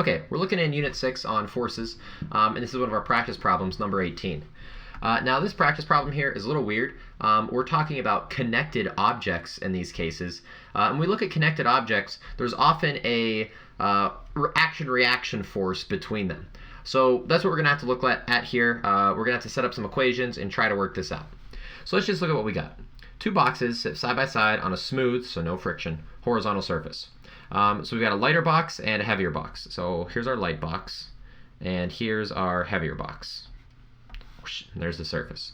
Okay, we're looking in Unit 6 on forces, and this is one of our practice problems, number 18. Now this practice problem here is a little weird. We're talking about connected objects in these cases. When we look at connected objects, there's often a action-reaction force between them. So that's what we're going to have to look at here. We're going to have to set up some equations and try to work this out. So let's just look at what we got. Two boxes sit side by side on a smooth, so no friction, horizontal surface. So we've got a lighter box and a heavier box. So here's our light box, and here's our heavier box. There's the surface.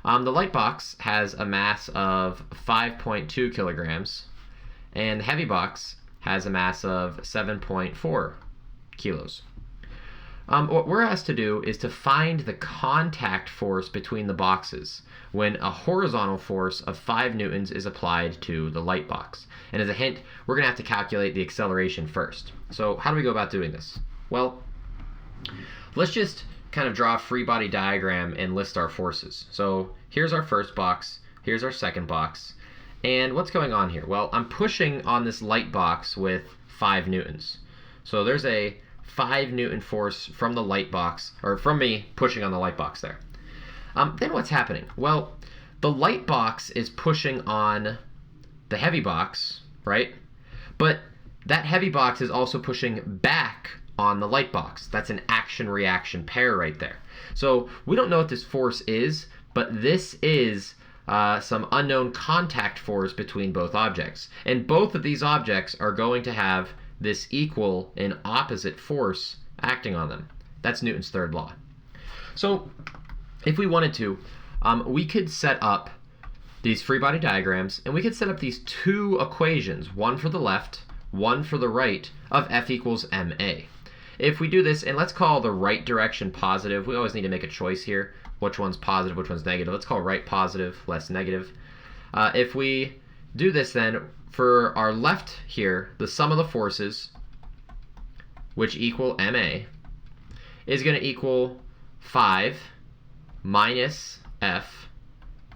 The light box has a mass of 5.2 kilograms, and the heavy box has a mass of 7.4 kilos. What we're asked to do is to find the contact force between the boxes when a horizontal force of 5 newtons is applied to the light box. And as a hint, we're going to have to calculate the acceleration first. So how do we go about doing this? Well, let's just kind of draw a free body diagram and list our forces. So here's our first box, here's our second box, and what's going on here? Well, I'm pushing on this light box with 5 newtons. So there's a 5 Newton force from the light box, or from me pushing on the light box there. Then what's happening? Well, the light box is pushing on the heavy box, right? But that heavy box is also pushing back on the light box. That's an action-reaction pair right there. So we don't know what this force is, but this is some unknown contact force between both objects. And both of these objects are going to have this equal and opposite force acting on them. That's Newton's third law. So if we wanted to, we could set up these free body diagrams, and we could set up these two equations, one for the left, one for the right, of F equals ma. If we do this, and let's call the right direction positive. We always need to make a choice here. Which one's positive, which one's negative? Let's call right positive, left negative. If we do this then, for our left here, the sum of the forces, which equal ma, is going to equal 5 minus F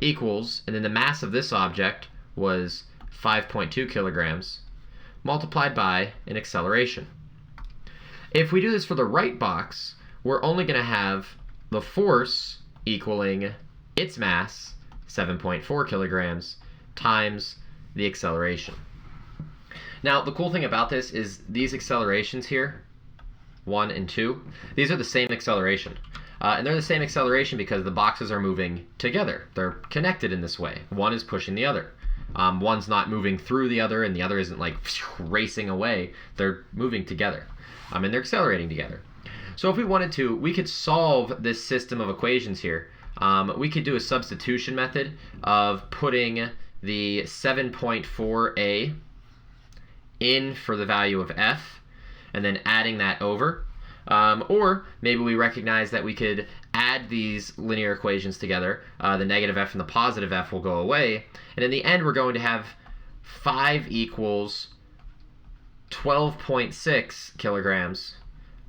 equals, and then the mass of this object was 5.2 kilograms, multiplied by an acceleration. If we do this for the right box, we're only going to have the force equaling its mass, 7.4 kilograms, times the acceleration. Now, the cool thing about this is these accelerations here, 1 and 2, these are the same acceleration. And they're the same acceleration because the boxes are moving together. They're connected in this way. One is pushing the other. One's not moving through the other, and the other isn't like racing away. They're moving together, and they're accelerating together. So if we wanted to, we could solve this system of equations here. We could do a substitution method of putting the 7.4a in for the value of f, and then adding that over. Or maybe we recognize that we could add these linear equations together. The negative f and the positive f will go away. And in the end, we're going to have 5 equals 12.6 kilograms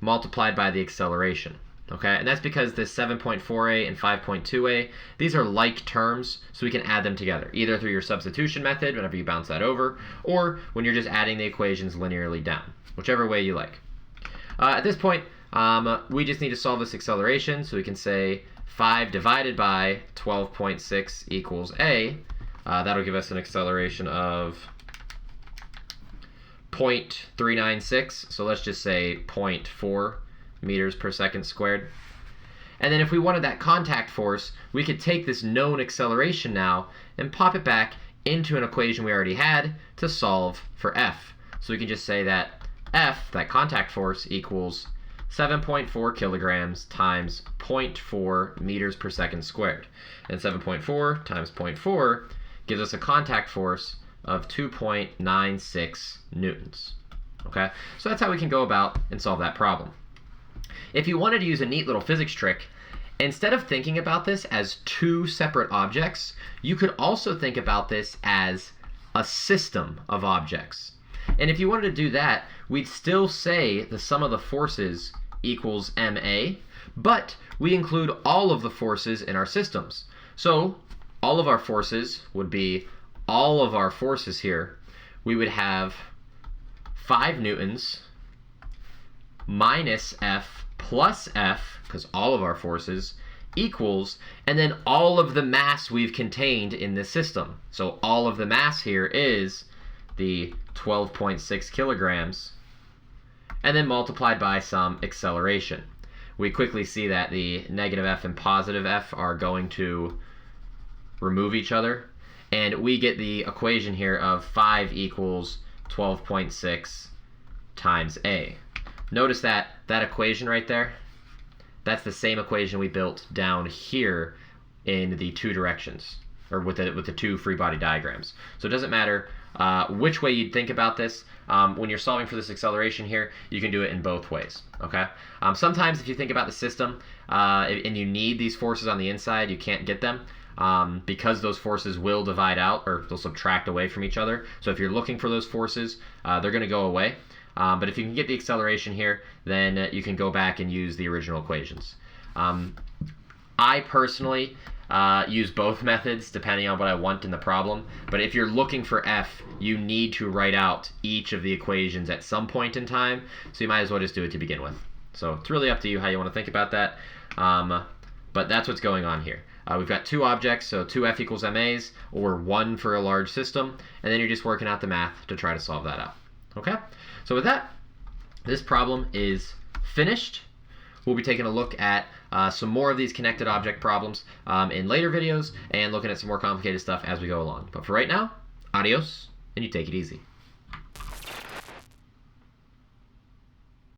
multiplied by the acceleration. Okay, and that's because this 7.4a and 5.2a, these are like terms, so we can add them together, either through your substitution method, whenever you bounce that over, or when you're just adding the equations linearly down, whichever way you like. At this point, we just need to solve this acceleration, so we can say 5 divided by 12.6 equals a. That'll give us an acceleration of 0.396, so let's just say 0.4 meters per second squared. And then if we wanted that contact force, we could take this known acceleration now and pop it back into an equation we already had to solve for F. So we can just say that F, that contact force, equals 7.4 kilograms times 0.4 meters per second squared. And 7.4 times 0.4 gives us a contact force of 2.96 newtons. Okay, so that's how we can go about and solve that problem. If you wanted to use a neat little physics trick, instead of thinking about this as two separate objects, you could also think about this as a system of objects. And if you wanted to do that, we'd still say the sum of the forces equals ma, but we include all of the forces in our systems. So all of our forces would be all of our forces here. We would have 5 newtons minus F plus F, because all of our forces, equals, and then all of the mass we've contained in this system. So all of the mass here is the 12.6 kilograms, and then multiplied by some acceleration. We quickly see that the negative F and positive F are going to remove each other, and we get the equation here of 5 equals 12.6 times A. Notice that equation right there, that's the same equation we built down here in the two directions, or with the two free body diagrams. So it doesn't matter which way you'd think about this. When you're solving for this acceleration here, you can do it in both ways, okay? Sometimes if you think about the system and you need these forces on the inside, you can't get them because those forces will divide out, or they'll subtract away from each other. So if you're looking for those forces, they're going to go away. But if you can get the acceleration here, then you can go back and use the original equations. I personally use both methods depending on what I want in the problem. But if you're looking for F, you need to write out each of the equations at some point in time. So you might as well just do it to begin with. So it's really up to you how you want to think about that. But that's what's going on here. We've got two objects, so 2F equals MAs, or 1 for a large system. And then you're just working out the math to try to solve that out. Okay? So with that, this problem is finished. We'll be taking a look at some more of these connected object problems in later videos and looking at some more complicated stuff as we go along. But for right now, adios, and you take it easy.